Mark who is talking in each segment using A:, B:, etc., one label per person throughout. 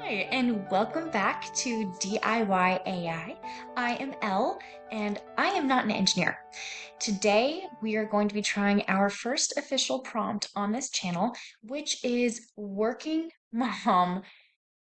A: Hi, and welcome back to DIY AI. I am Elle, and I am not an engineer. Today, we are going to be trying our first official prompt on this channel, which is working mom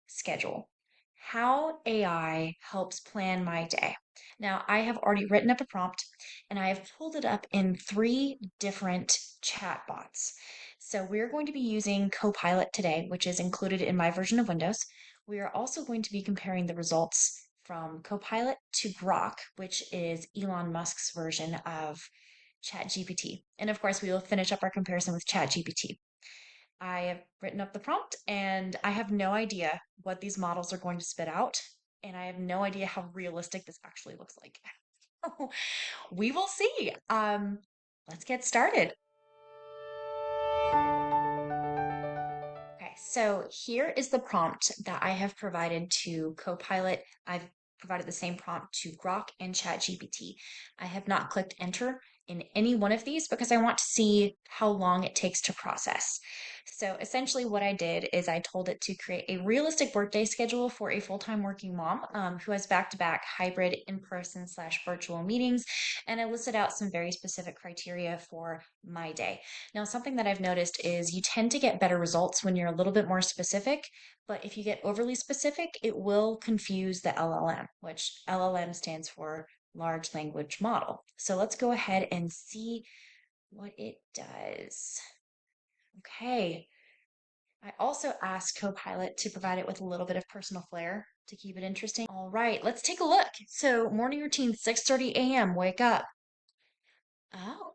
A: schedule. How AI helps plan my day. Now, I have already written up a prompt and I have pulled it up in three different chatbots. So we're going to be using Copilot today, which is included in my version of Windows. We are also going to be comparing the results from Copilot to Grok, which is Elon Musk's version of ChatGPT. And of course, we will finish up our comparison with ChatGPT. I have written up the prompt and I have no idea what these models are going to spit out. And I have no idea how realistic this actually looks like. We will see. Let's get started. Okay, so here is the prompt that I have provided to Copilot. I've provided the same prompt to Grok and ChatGPT. I have not clicked enter in any one of these because I want to see how long it takes to process. So essentially what I did is I told it to create a realistic workday schedule for a full-time working mom who has back-to-back hybrid in-person / virtual meetings. And I listed out some very specific criteria for my day. Now, something that I've noticed is you tend to get better results when you're a little bit more specific, but if you get overly specific, it will confuse the LLM, which LLM stands for large language model. So let's go ahead and see what it does. Okay. I also asked Copilot to provide it with a little bit of personal flair to keep it interesting. All right, let's take a look. So morning routine, 6:30 a.m., wake up. Oh,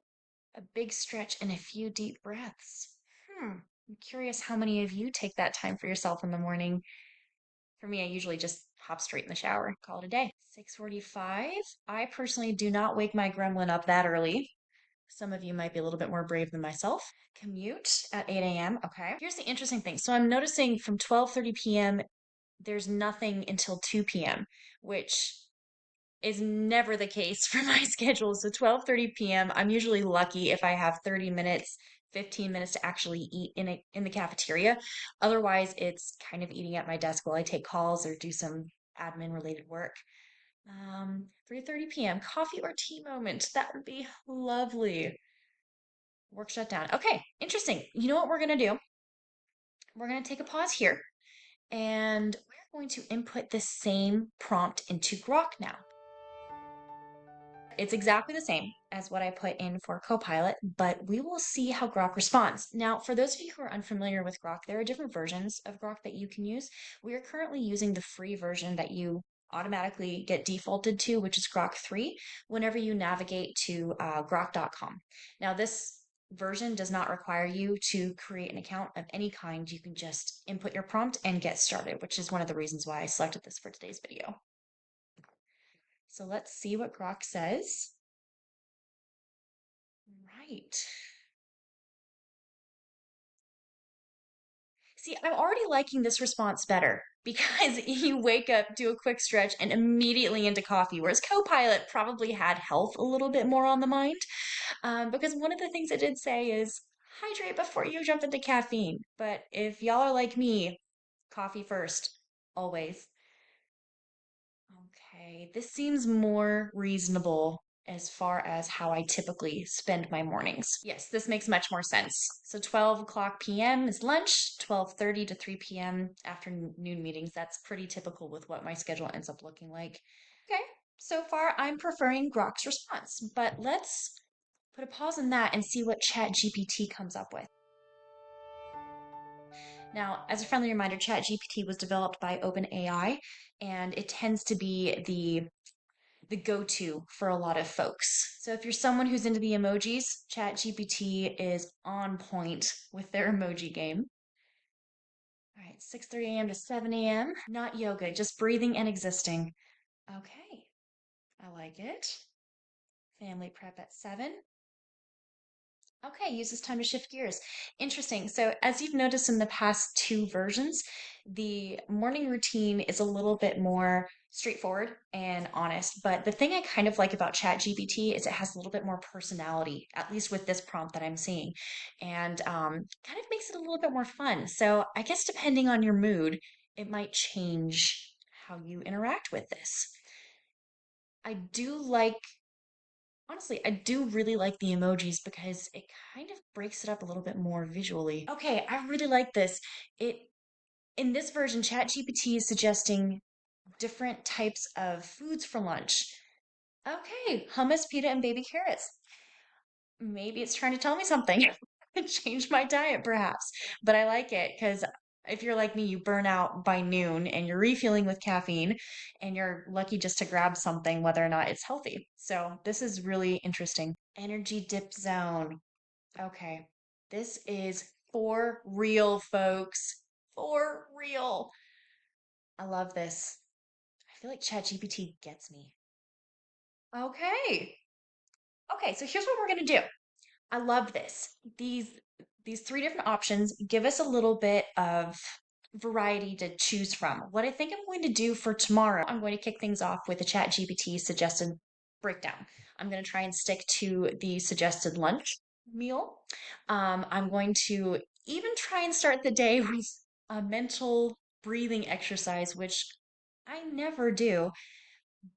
A: a big stretch and a few deep breaths. I'm curious how many of you take that time for yourself in the morning. For me, I usually just hop straight in the shower, call it a day. 6:45. I personally do not wake my gremlin up that early. Some of you might be a little bit more brave than myself. Commute at 8 a.m. Okay. Here's the interesting thing. So I'm noticing from 12:30 p.m. there's nothing until 2 p.m., which is never the case for my schedule. So 12:30 p.m., I'm usually lucky if I have 30 minutes, 15 minutes to actually eat in the cafeteria. Otherwise, it's kind of eating at my desk while I take calls or do some admin related work. 3:30 p.m. coffee or tea moment. That would be lovely. Work shut down. Okay, interesting. You know what we're going to do? We're going to take a pause here and we're going to input the same prompt into Grok now. It's exactly the same as what I put in for Copilot, but we will see how Grok responds. Now, for those of you who are unfamiliar with Grok, there are different versions of Grok that you can use. We are currently using the free version that you automatically get defaulted to, which is Grok 3, whenever you navigate to grok.com. Now, this version does not require you to create an account of any kind. You can just input your prompt and get started, which is one of the reasons why I selected this for today's video. So let's see what Grok says. Right. See, I'm already liking this response better because you wake up, do a quick stretch, and immediately into coffee, whereas Copilot probably had health a little bit more on the mind. Because one of the things it did say is hydrate before you jump into caffeine. But if y'all are like me, coffee first, always. Okay, this seems more reasonable as far as how I typically spend my mornings. Yes, this makes much more sense. So 12 o'clock p.m. is lunch, 12:30 to 3 p.m. afternoon meetings. That's pretty typical with what my schedule ends up looking like. Okay, so far I'm preferring Grok's response, but let's put a pause on that and see what ChatGPT comes up with. Now, as a friendly reminder, ChatGPT was developed by OpenAI, and it tends to be the go-to for a lot of folks. So if you're someone who's into the emojis, ChatGPT is on point with their emoji game. All right, 6:30 a.m. to 7 a.m. Not yoga, just breathing and existing. Okay, I like it. Family prep at 7. Okay, use this time to shift gears. Interesting. So, as you've noticed in the past two versions, the morning routine is a little bit more straightforward and honest. But the thing I kind of like about ChatGPT is it has a little bit more personality, at least with this prompt that I'm seeing, and kind of makes it a little bit more fun. So, I guess depending on your mood, it might change how you interact with this. I do like, honestly, I do really like the emojis because it kind of breaks it up a little bit more visually. Okay, I really like this. It In this version, ChatGPT is suggesting different types of foods for lunch. Okay, hummus, pita, and baby carrots. Maybe it's trying to tell me something. Change my diet, perhaps. But I like it because if you're like me, you burn out by noon and you're refueling with caffeine and you're lucky just to grab something, whether or not it's healthy. So this is really interesting. Energy dip zone. Okay, this is for real, folks. For real. I love this. I feel like ChatGPT gets me. Okay. Okay, so here's what we're gonna do. I love this. These three different options give us a little bit of variety to choose from. What I think I'm going to do for tomorrow, I'm going to kick things off with a ChatGPT suggested breakdown. I'm going to try and stick to the suggested lunch meal. I'm going to even try and start the day with a mental breathing exercise, which I never do,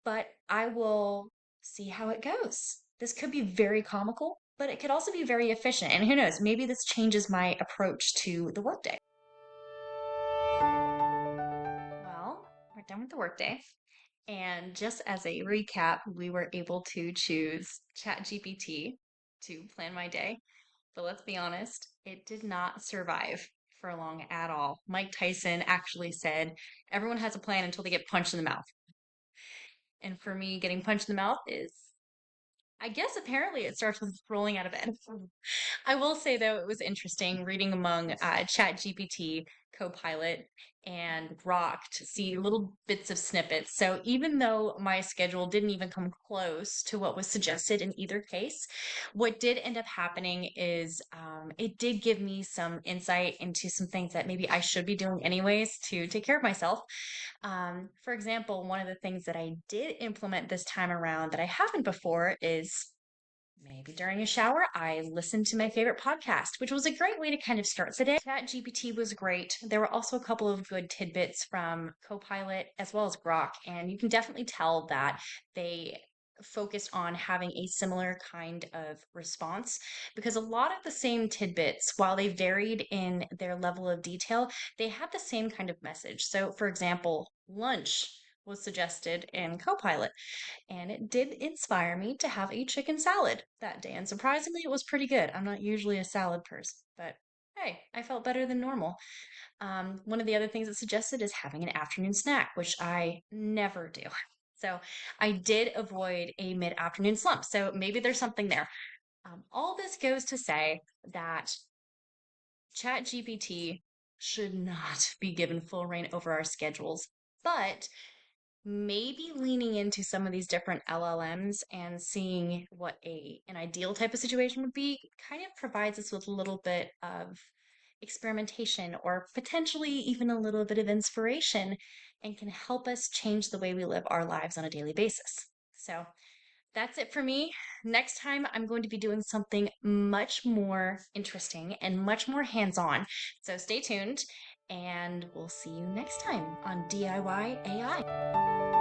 A: but I will see how it goes. This could be very comical, but it could also be very efficient. And who knows, maybe this changes my approach to the workday. Well, we're done with the workday. And just as a recap, we were able to choose ChatGPT to plan my day. But let's be honest, it did not survive for long at all. Mike Tyson actually said everyone has a plan until they get punched in the mouth. And for me, getting punched in the mouth is, I guess apparently it starts with rolling out of bed. I will say though, it was interesting reading among ChatGPT, Copilot, and Grok to see little bits of snippets. So even though my schedule didn't even come close to what was suggested in either case, what did end up happening is it did give me some insight into some things that maybe I should be doing anyways to take care of myself. For example, one of the things that I did implement this time around that I haven't before is maybe during a shower, I listened to my favorite podcast, which was a great way to kind of start the day. ChatGPT was great. There were also a couple of good tidbits from Copilot as well as Grok, and you can definitely tell that they focused on having a similar kind of response because a lot of the same tidbits, while they varied in their level of detail, they had the same kind of message. So, for example, lunch was suggested in Copilot. And it did inspire me to have a chicken salad that day. And surprisingly, it was pretty good. I'm not usually a salad person, but hey, I felt better than normal. One of the other things it suggested is having an afternoon snack, which I never do. So I did avoid a mid afternoon slump. So maybe there's something there. All this goes to say that ChatGPT should not be given full reign over our schedules, but maybe leaning into some of these different LLMs and seeing what an ideal type of situation would be kind of provides us with a little bit of experimentation or potentially even a little bit of inspiration and can help us change the way we live our lives on a daily basis. So that's it for me. Next time, I'm going to be doing something much more interesting and much more hands on. So stay tuned, and we'll see you next time on DIY AI.